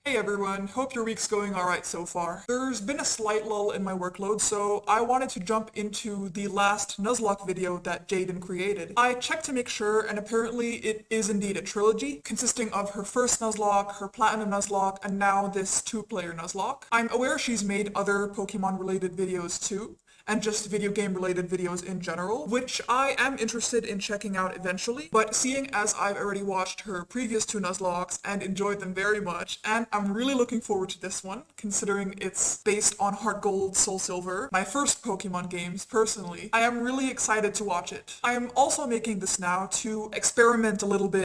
Hey everyone, hope your week's going alright so far. There's been a slight lull in my workload, so I wanted to jump into the last Nuzlocke video that Jaiden created. I checked to make sure, and apparently it is indeed a trilogy, consisting of her first Nuzlocke, her Platinum Nuzlocke, and now this two-player Nuzlocke. I'm aware she's made other Pokemon-related videos too, and just video game related videos in general, which I am interested in checking out eventually, but seeing as I've already watched her previous two Nuzlockes and enjoyed them very much, and I'm really looking forward to this one, considering it's based on HeartGold, Soul Silver, my first Pokemon games personally, I am really excited to watch it. I am also making this now to experiment a little bit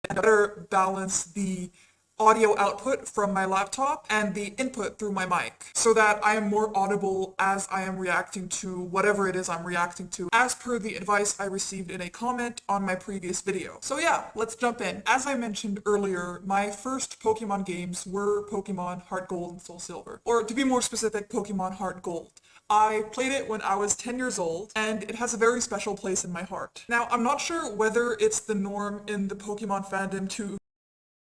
and better balance the audio output from my laptop and the input through my mic so that I am more audible as I am reacting to whatever it is I'm reacting to, as per the advice I received in a comment on my previous video. So yeah, let's jump in. As I mentioned earlier, my first Pokemon games were Pokemon Heart Gold and Soul Silver, or to be more specific, Pokemon Heart Gold. I played it when I was 10 years old, and it has a very special place in my heart. Now, I'm not sure whether it's the norm in the Pokemon fandom to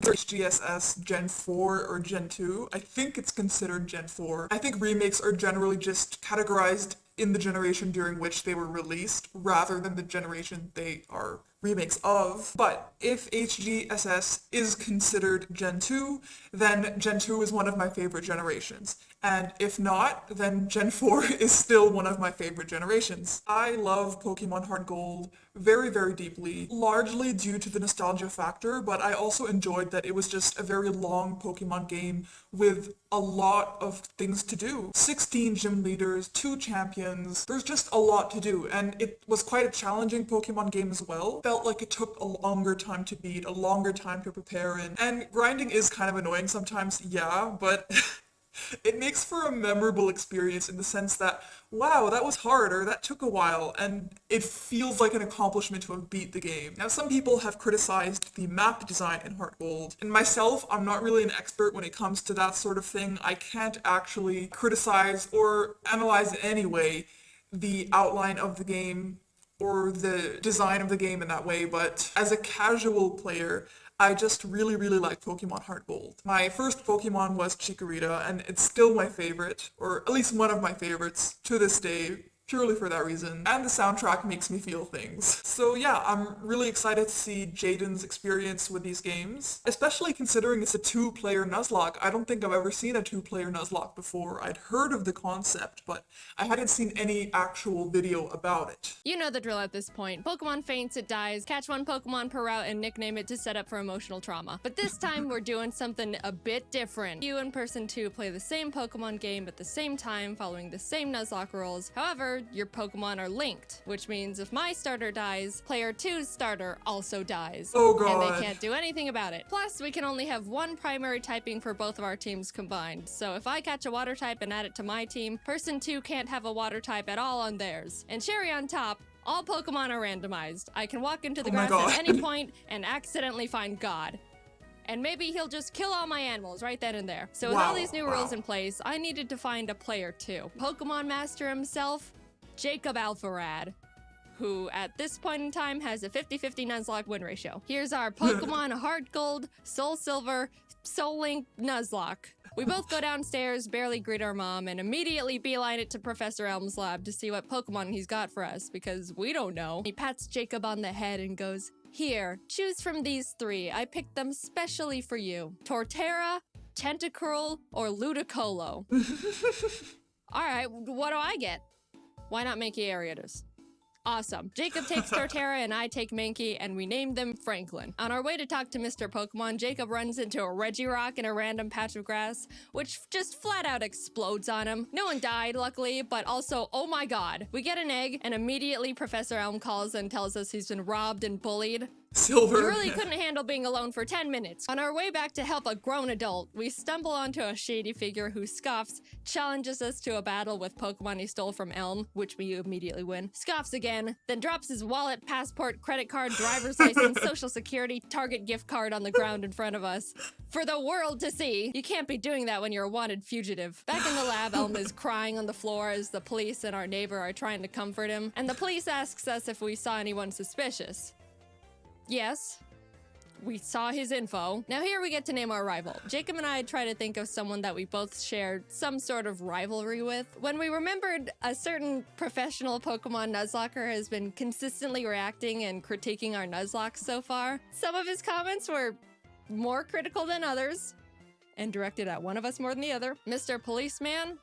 GSS Gen 4 or Gen 2. I think it's considered Gen 4. I think remakes are generally just categorized in the generation during which they were released rather than the generation they are remakes of. But if HGSS is considered Gen 2, then Gen 2 is one of my favorite generations. And if not, then Gen 4 is still one of my favorite generations. I love Pokemon Heart Gold very, very deeply, largely due to the nostalgia factor, but I also enjoyed that it was just a very long Pokemon game with a lot of things to do. 16 gym leaders, 2 champions, there's just a lot to do, and it was quite a challenging Pokemon game as well. Felt like it took a longer time to beat, a longer time to prepare in, and grinding is kind of annoying sometimes, yeah, but it makes for a memorable experience in the sense that, wow, that was hard, or that took a while, and it feels like an accomplishment to have beat the game. Now, some people have criticized the map design in Heart Gold, and myself, I'm not really an expert when it comes to that sort of thing. I can't actually criticize or analyze in any way the outline of the game or the design of the game in that way, but as a casual player, I just really, really like Pokemon Heart Gold. My first Pokemon was Chikorita, and it's still my favorite, or at least one of my favorites to this day, purely for that reason. And the soundtrack makes me feel things. So yeah, I'm really excited to see Jaiden's experience with these games, especially considering it's a two-player Nuzlocke. I don't think I've ever seen a two-player Nuzlocke before. I'd heard of the concept, but I hadn't seen any actual video about it. You know the drill at this point. Pokemon faints, it dies, catch one Pokemon per route and nickname it to set up for emotional trauma. But this time we're doing something a bit different. You and Person 2 play the same Pokemon game at the same time, following the same Nuzlocke rules. However, your Pokemon are linked, which means if my starter dies, player 2's starter also dies. Oh god. And they can't do anything about it. Plus, we can only have one primary typing for both of our teams combined. So if I catch a water type and add it to my team, Person 2 can't have a water type at all on theirs. And cherry on top, all Pokemon are randomized. I can walk into the grass at any point and accidentally find God. And maybe he'll just kill all my animals right then and there. So with all these new rules in place, I needed to find a player 2. Pokemon Master himself, Jacob Alpharad, who at this point in time has a 50-50 Nuzlocke win ratio. Here's our Pokemon Heart Gold, Soul Silver, Soul Link Nuzlocke. We both go downstairs, barely greet our mom, and immediately beeline it to Professor Elm's lab to see what Pokemon he's got for us, because we don't know. He pats Jacob on the head and goes, "Here, choose from these 3. I picked them specially for you. Torterra, Tentacruel, or Ludicolo." Alright, what do I get? Why not Mankey Ariatus? Awesome. Jacob takes Torterra and I take Mankey, and we name them Franklin. On our way to talk to Mr. Pokemon, Jacob runs into a Regirock in a random patch of grass, which just flat out explodes on him. No one died, luckily, but also, oh my god. We get an egg, and immediately Professor Elm calls and tells us he's been robbed and bullied. Silver. He really couldn't handle being alone for 10 minutes. On our way back to help a grown adult, we stumble onto a shady figure who scoffs, challenges us to a battle with Pokemon he stole from Elm, which we immediately win, scoffs again, then drops his wallet, passport, credit card, driver's license, social security, Target gift card on the ground in front of us. For the world to see. You can't be doing that when you're a wanted fugitive. Back in the lab, Elm is crying on the floor as the police and our neighbor are trying to comfort him, and the police asks us if we saw anyone suspicious. Yes. we saw his info. Now here we get to name our rival. Jacob and I try to think of someone that we both shared some sort of rivalry with. When we remembered a certain professional Pokemon Nuzlocker has been consistently reacting and critiquing our Nuzlocke so far, some of his comments were more critical than others and directed at one of us more than the other. Mr. Policeman,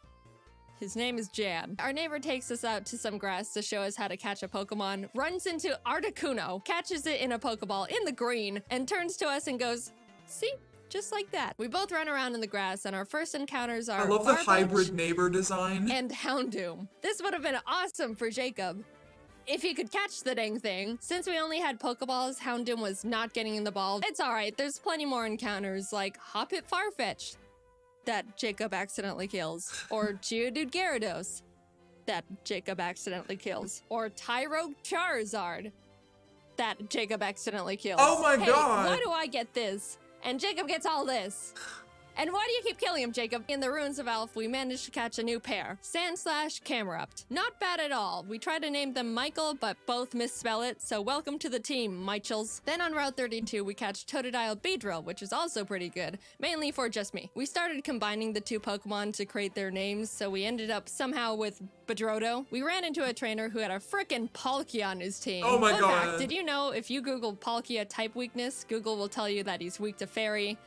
his name is Jan. Our neighbor takes us out to some grass to show us how to catch a Pokemon, runs into Articuno, catches it in a Pokeball in the green, and turns to us and goes, "See? Just like that." We both run around in the grass, and our first encounters are I love the Arbok hybrid neighbor design. and Houndoom. This would have been awesome for Jacob if he could catch the dang thing. Since we only had Pokeballs, Houndoom was not getting in the ball. It's alright, there's plenty more encounters like Hoppip Farfetch that Jacob accidentally kills, or Geodude Gyarados that Jacob accidentally kills, or Tyrogue Charizard that Jacob accidentally kills. Oh my Hey, god! why do I get this? And Jacob gets all this. And why do you keep killing him, Jacob? In the Ruins of Elf, we managed to catch a new pair. Sandslash, Not bad at all. We tried to name them Michael, but both misspell it, so welcome to the team, Michels. Then on Route 32, we catch Totodile Beedrill, which is also pretty good, mainly for just me. We started combining the two Pokemon to create their names, so we ended up somehow with Bedrodo. We ran into a trainer who had a frickin' Palkia on his team. Oh my Fun god. fact, did you know if you Google Palkia type weakness, Google will tell you that he's weak to Fairy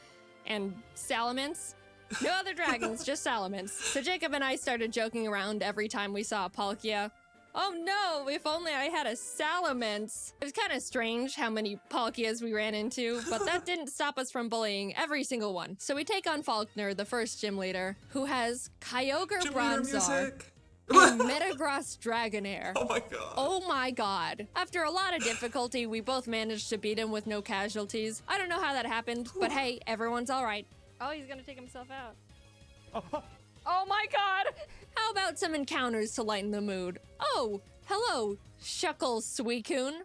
and Salamence? No other dragons, just Salamence. So Jacob and I started joking around every time we saw a Palkia. Oh no, if only I had a Salamence. It was kind of strange how many Palkias we ran into, but that didn't stop us from bullying every single one. So we take on Faulkner, the first gym leader, who has Kyogre Gym leader Bronzor music. and Metagross Dragonair. Oh my god. Oh my god. After a lot of difficulty, we both managed to beat him with no casualties. I don't know how that happened, but hey, everyone's alright. Oh, he's gonna take himself out. Oh my god! How about some encounters to lighten the mood? Oh, hello, Shuckle Suicune.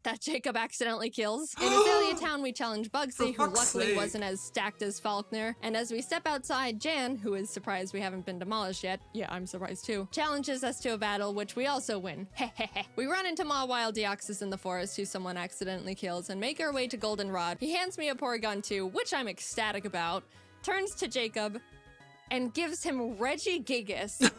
That Jacob accidentally kills. In Azalea Town, we challenge Bugsy, For who fuck's luckily sake. wasn't as stacked as Faulkner. And as we step outside, Jan, who is surprised we haven't been demolished yet, yeah, I'm surprised too, challenges us to a battle, which we also win. Hehehe. We run into Mawile Deoxys in the forest, who someone accidentally kills, and make our way to Goldenrod. He hands me a Porygon 2, which I'm ecstatic about, turns to Jacob, and gives him Regigigas,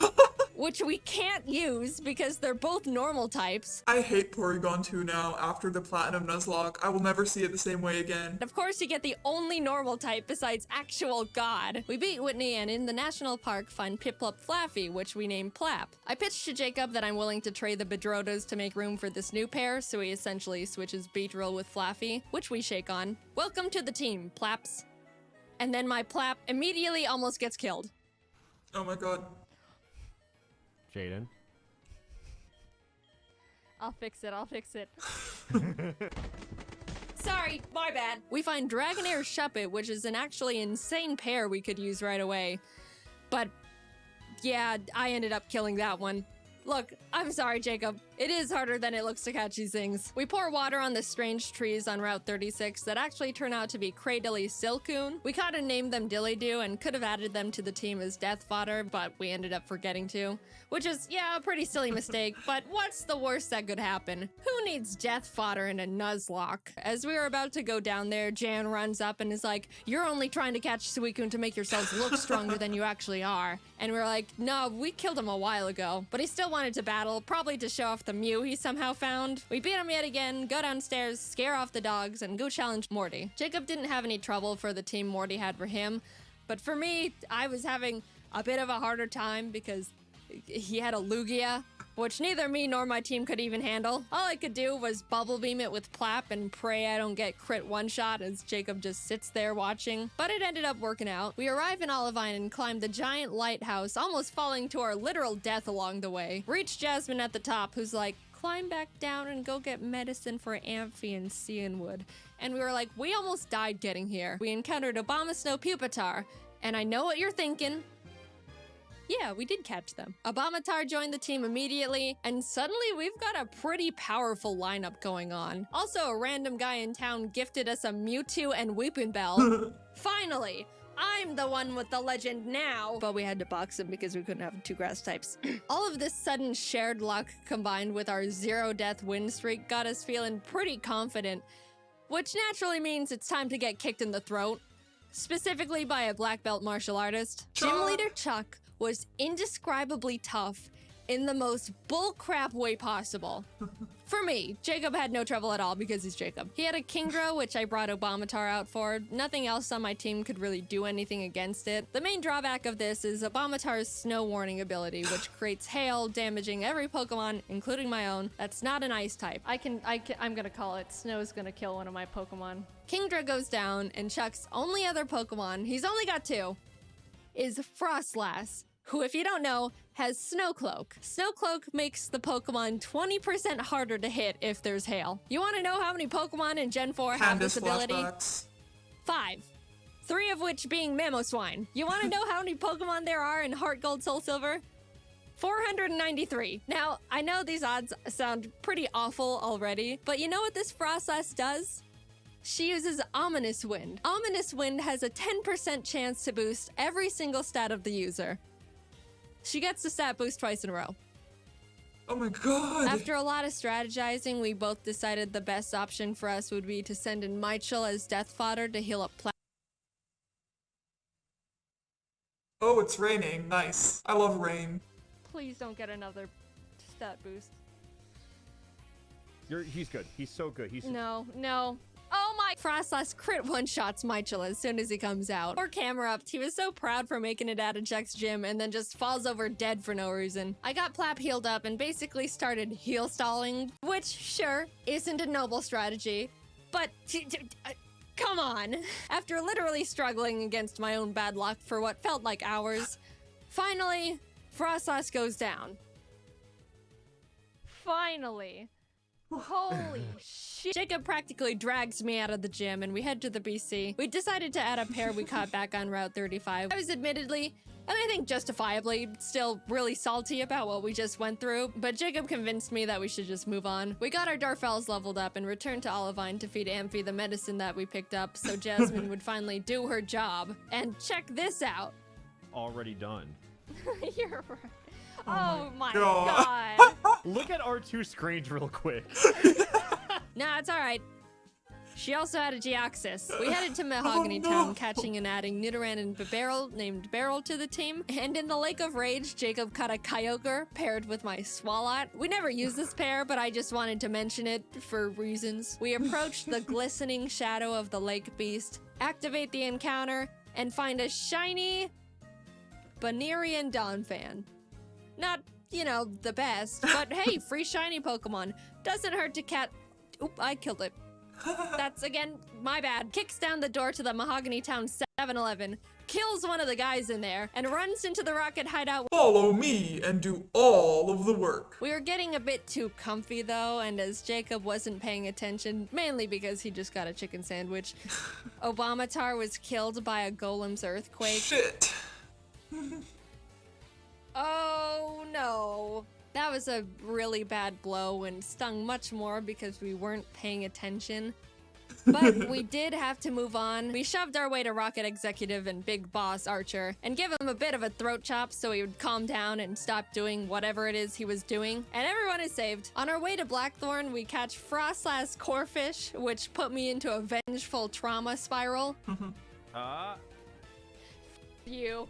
which we can't use because they're both normal types. I hate Porygon 2 now after the Platinum Nuzlocke. I will never see it the same way again. Of course, you get the only normal type besides actual God. We beat Whitney and in the national park find Piplup Flaffy, which we name Plap. I pitched to Jacob that I'm willing to trade the Bedrodos to make room for this new pair, so he essentially switches Beedrill with Flaffy, which we shake on. Welcome to the team, Plaps. And then my Plap immediately almost gets killed. Oh my god. Jaiden. I'll fix it. Sorry, my bad. We find Dragonair Shuppet, which is an actually insane pair we could use right away. But yeah, I ended up killing that one. Look, I'm sorry, Jacob. It is harder than it looks to catch these things. We pour water on the strange trees on Route 36 that actually turn out to be Cradily Silcoon. We kinda named them Dillydoo and could have added them to the team as death fodder, but we ended up forgetting to. Which is, yeah, a pretty silly mistake, but what's the worst that could happen? Who needs death fodder in a Nuzlocke? As we were about to go down there, Jan runs up and is like, "You're only trying to catch Suicune to make yourselves look stronger than you actually are." And we're like, "No, we killed him a while ago." But he still wanted to battle, probably to show off the Mew he somehow found. We beat him yet again, go downstairs, scare off the dogs, and go challenge Morty. Jacob didn't have any trouble for the team Morty had for him, but for me, I was having a bit of a harder time because he had a Lugia, which neither me nor my team could even handle. All I could do was bubble beam it with Plap and pray I don't get crit one-shot as Jacob just sits there watching. But it ended up working out. We arrive in Olivine and climb the giant lighthouse, almost falling to our literal death along the way. Reach Jasmine at the top, who's like, "Climb back down and go get medicine for Amphi and Cianwood." And we were like, we almost died getting here. We encountered Abomasnow Pupitar, and I know what you're thinking. Yeah, we did catch them. Abomatar joined the team immediately, and suddenly we've got a pretty powerful lineup going on. Also, a random guy in town gifted us a Mewtwo and Weepinbell. Finally! I'm the one with the legend now! But we had to box him because we couldn't have two grass types. All of this sudden shared luck combined with our 0-death win streak got us feeling pretty confident which naturally means it's time to get kicked in the throat, specifically by a black belt martial artist. Gym leader Chuck was indescribably tough in the most bullcrap way possible. For me, Jacob had no trouble at all because he's Jacob. He had a Kingdra, which I brought Obamatar out for. Nothing else on my team could really do anything against it. The main drawback of this is Obamatar's Snow Warning ability, which creates hail, damaging every Pokemon, including my own. That's not an ice type. I'm gonna call it. Snow's gonna kill one of my Pokemon. Kingdra goes down, and Chuck's only other Pokemon, he's only got 2, is Frostlass, who, if you don't know, has Snowcloak. Snowcloak makes the Pokemon 20% harder to hit if there's hail. You want to know how many Pokemon in Gen 4 have this ability? Flashbacks. 5. 3 of which being Mamoswine. You want to know how many Pokemon there are in HeartGold Soul Silver? 493. Now, I know these odds sound pretty awful already, but you know what this Frostlass does? She uses Ominous Wind. Ominous Wind has a 10% chance to boost every single stat of the user. She gets the stat boost twice in a row. Oh my god! After a lot of strategizing, we both decided the best option for us would be to send in Michel as death fodder to heal up Oh, it's raining. Nice. I love rain. Please don't get another stat boost. He's good. He's so good. No. Oh my! Frostlass crit one-shots Michel as soon as he comes out. Poor Camerupt, he was so proud for making it out of Chuck's gym and then just falls over dead for no reason. I got Plap healed up and basically started heal stalling, which, sure, isn't a noble strategy, but come on. After literally struggling against my own bad luck for what felt like hours, finally, Frostlass goes down. Finally. Holy shit. Jacob practically drags me out of the gym and we head to the BC. We decided to add a pair we caught back on Route 35. I was admittedly, and I think justifiably, still really salty about what we just went through, but Jacob convinced me that we should just move on. We got our Darfels leveled up and returned to Olivine to feed Amphi the medicine that we picked up so Jasmine would finally do her job. And check this out. Already done. You're right. Oh my God. god. Look at our 2 screens real quick. Nah, it's alright. She also had a Geoxys. We headed to Mahogany Town, catching and adding Nidoran and Bibarel, named Beryl, to the team. And in the Lake of Rage, Jacob caught a Kyogre paired with my Swalot. We never used this pair, but I just wanted to mention it for reasons. We approached the glistening shadow of the lake beast, activate the encounter, and find a shiny Banerian Donphan. Not, you know, the best, but hey, free shiny Pokemon. Doesn't hurt to Oop, I killed it. That's, again, my bad. Kicks down the door to the Mahogany Town 7-Eleven, kills one of the guys in there, and runs into the Rocket hideout. Follow me and do all of the work. We were getting a bit too comfy, though, and as Jacob wasn't paying attention, mainly because he just got a chicken sandwich, Obamatar was killed by a Golem's Earthquake. Shit. Oh no. That was a really bad blow and stung much more because we weren't paying attention. But we did have to move on. We shoved our way to Rocket Executive and Big Boss Archer and give him a bit of a throat chop so he would calm down and stop doing whatever it is he was doing. And everyone is saved. On our way to Blackthorn, we catch Frostlass Corphish, which put me into a vengeful trauma spiral. You.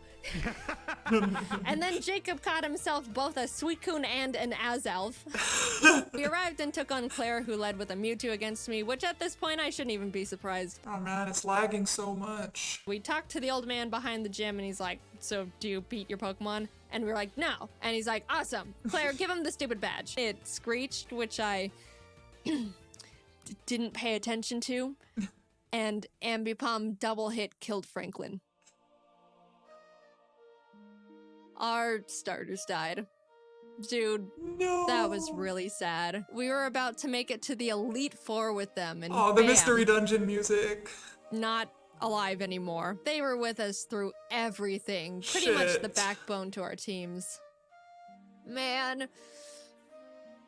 And then Jacob caught himself both a Suicune and an Azelf. We arrived and took on Claire, who led with a Mewtwo against me, which at this point I shouldn't even be surprised. Oh man, it's lagging so much. We talked to the old man behind the gym and he's like, so do you beat your Pokemon? And we're like, no. And he's like, awesome. Claire, give him the stupid badge. It screeched, which I didn't pay attention to. And Ambipom double hit killed Franklin. Our starters died. Dude, no. That was really sad. We were about to make it to the Elite Four with them, and oh, the bam, mystery dungeon music. Not alive anymore. They were with us through everything. Pretty much the backbone to our teams. Man,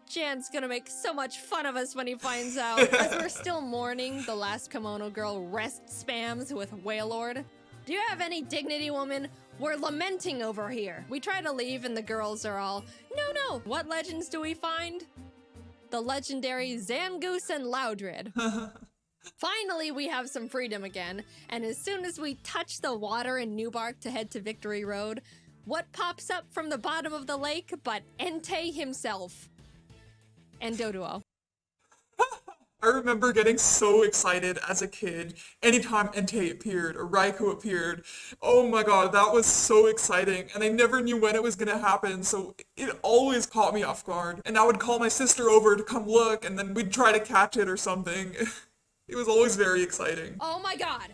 Jan's gonna make so much fun of us when he finds out. As we're still mourning, the last Kimono girl rest spams with Wailord. Do you have any dignity, woman? We're lamenting over here. We try to leave and the girls are all, no. What legends do we find? The legendary Zangoose and Loudred. Finally, we have some freedom again, and as soon as we touch the water in Newbark to head to Victory Road, what pops up from the bottom of the lake but Entei himself? And Doduo. I remember getting so excited as a kid anytime Entei appeared or Raikou appeared. Oh my god, that was so exciting, and I never knew when it was gonna happen, so it always caught me off guard. And I would call my sister over to come look, and then we'd try to catch it or something. It was always very exciting. Oh my god!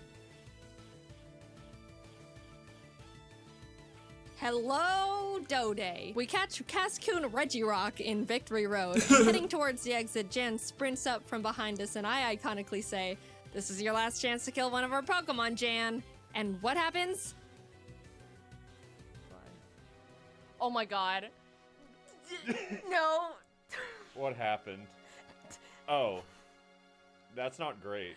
Hello, Dode. We catch Cascoon Regirock in Victory Road. Heading towards the exit, Jan sprints up from behind us, and I iconically say, "This is your last chance to kill one of our Pokemon, Jan." And what happens? Oh my god. No. What happened? Oh. That's not great.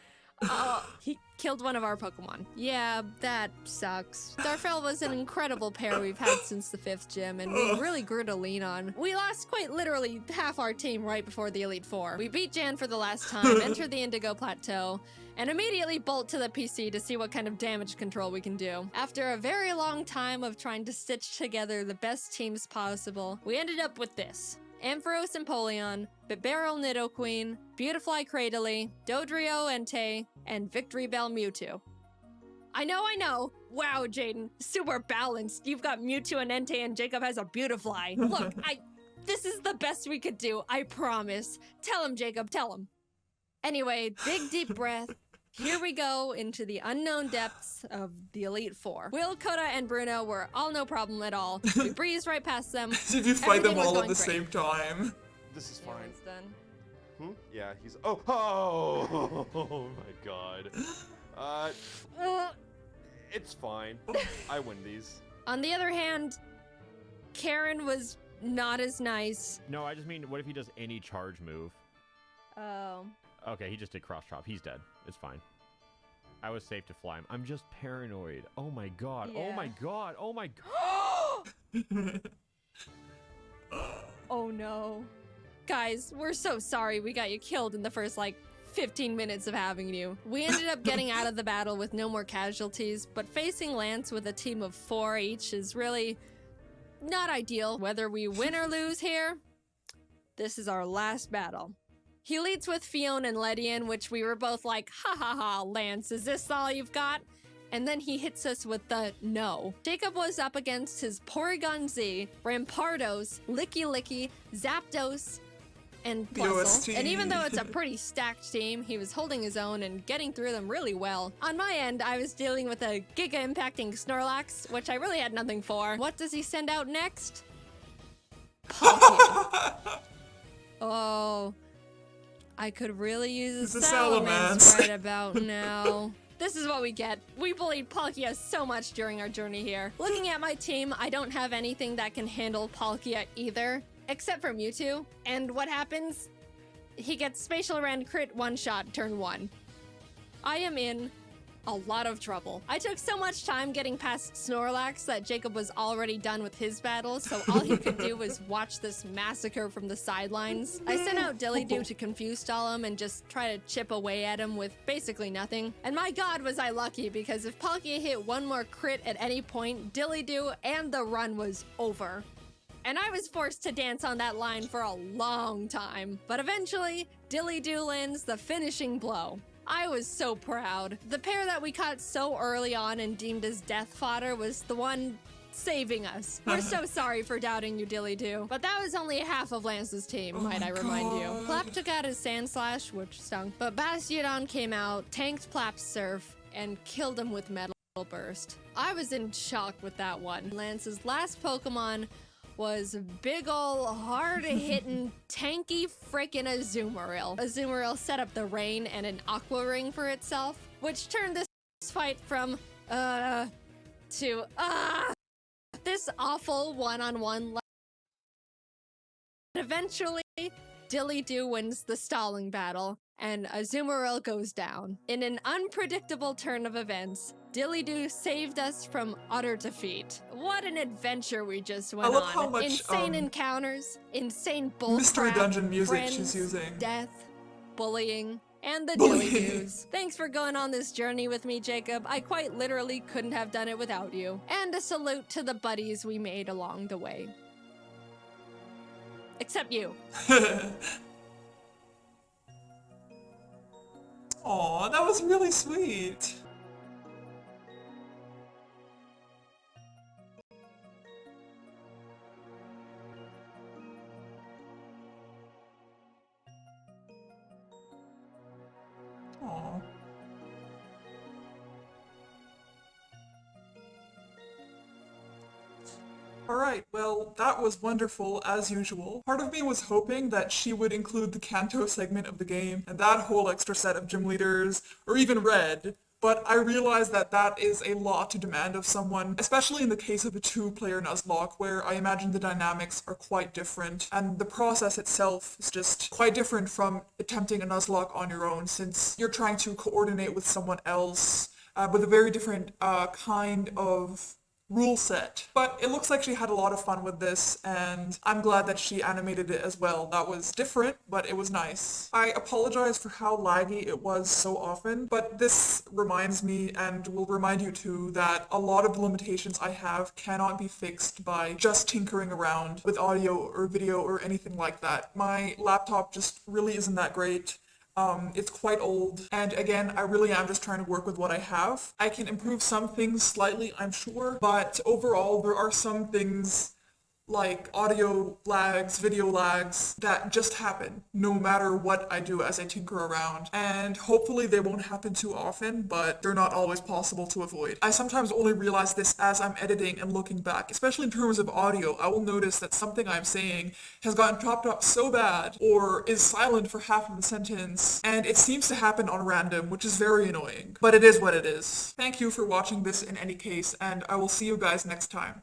He killed one of our Pokemon. Yeah, that sucks. Darfell was an incredible pair we've had since the 5th gym, and we really grew to lean on. We lost quite literally half our team right before the Elite Four. We beat Jan for the last time, enter the Indigo Plateau, and immediately bolt to the PC to see what kind of damage control we can do. After a very long time of trying to stitch together the best teams possible, we ended up with this. Ampharos Empoleon, Bibarel Nidoqueen, Beautifly Cradily, Dodrio Entei, and Victory Bell Mewtwo. I know! Wow, Jaiden, super balanced. You've got Mewtwo and Entei, and Jacob has a Beautifly. Look, this is the best we could do, I promise. Tell him, Jacob, tell him. Anyway, big deep breath. Here we go into the unknown depths of the Elite Four. Will, Koda, and Bruno were all no problem at all. We breezed right past them. Did you fight them Everything was all at going the great. same time? This is fine. It's done. Yeah, he's. Oh my god. It's fine. I win these. On the other hand, Karen was not as nice. No, I just mean, what if he does any charge move? Oh. Okay, he just did cross chop. He's dead. It's fine. I was safe to fly him. I'm just paranoid. Oh my god. Oh my Yeah. god. Oh my god. Oh no. Guys, we're so sorry we got you killed in the first, 15 minutes of having you. We ended up getting out of the battle with no more casualties, but facing Lance with a team of 4 each is really not ideal. Whether we win or lose here, this is our last battle. He leads with Fiona and Ledian, which we were both like, ha ha ha, Lance, is this all you've got? And then he hits us with the no. Jacob was up against his Porygon Z, Rampardos, Licky Licky, Zapdos, and Plusle. BOST. And even though it's a pretty stacked team, he was holding his own and getting through them really well. On my end, I was dealing with a Giga-impacting Snorlax, which I really had nothing for. What does he send out next? Palkia. Oh, I could really use a It's a Salamence Salamence. right about now. This is what we get. We bullied Palkia so much during our journey here. Looking at my team, I don't have anything that can handle Palkia either, except for Mewtwo. And what happens? He gets Spatial Rend crit one-shot turn 1. I am in a lot of trouble. I took so much time getting past Snorlax that Jacob was already done with his battle, so all he could do was watch this massacre from the sidelines. I sent out Dillydoo to confuse stall him and just try to chip away at him with basically nothing. And my god was I lucky, because if Palkia hit one more crit at any point, Dillydoo and the run was over. And I was forced to dance on that line for a long time. But eventually, Dillydoo lands the finishing blow. I was so proud. The pair that we caught so early on and deemed as death fodder was the one saving us. We're so sorry for doubting you, Dillydoo. But that was only half of Lance's team, might I remind you. Plap took out his Sand Slash, which stunk. But Bastiodon came out, tanked Plap's Surf, and killed him with Metal Burst. I was in shock with that one. Lance's last Pokemon was big ol' hard-hitting, tanky frickin' Azumarill. Azumarill set up the rain and an Aqua Ring for itself, which turned this fight from, to, this awful one-on-one. Eventually, Dillydoo wins the stalling battle, and Azumarill goes down. In an unpredictable turn of events, Dillydoo saved us from utter defeat. What an adventure we just went love on. how much, Insane encounters, insane bull Mystery crap, Dungeon music friends, she's using. death, bullying, and the Bully. dilly doos. Thanks for going on this journey with me, Jacob. I quite literally couldn't have done it without you. And a salute to the buddies we made along the way. Except you. Aw, that was really sweet. Aw. Alright, well, that was wonderful, as usual. Part of me was hoping that she would include the Kanto segment of the game, and that whole extra set of gym leaders, or even Red, but I realized that that is a lot to demand of someone, especially in the case of a two-player Nuzlocke, where I imagine the dynamics are quite different, and the process itself is just quite different from attempting a Nuzlocke on your own, since you're trying to coordinate with someone else, with a very different kind of rule set. But it looks like she had a lot of fun with this, and I'm glad that she animated it as well. That was different, but it was nice. I apologize for how laggy it was so often, but this reminds me, and will remind you too, that a lot of the limitations I have cannot be fixed by just tinkering around with audio or video or anything like that. My laptop just really isn't that great. It's quite old, and again, I really am just trying to work with what I have. I can improve some things slightly, I'm sure, but overall, there are some things like audio lags, video lags, that just happen no matter what I do as I tinker around. And hopefully they won't happen too often, but they're not always possible to avoid. I sometimes only realize this as I'm editing and looking back, especially in terms of audio. I will notice that something I'm saying has gotten chopped up so bad, or is silent for half of the sentence, and it seems to happen on random, which is very annoying. But it is what it is. Thank you for watching this in any case, and I will see you guys next time.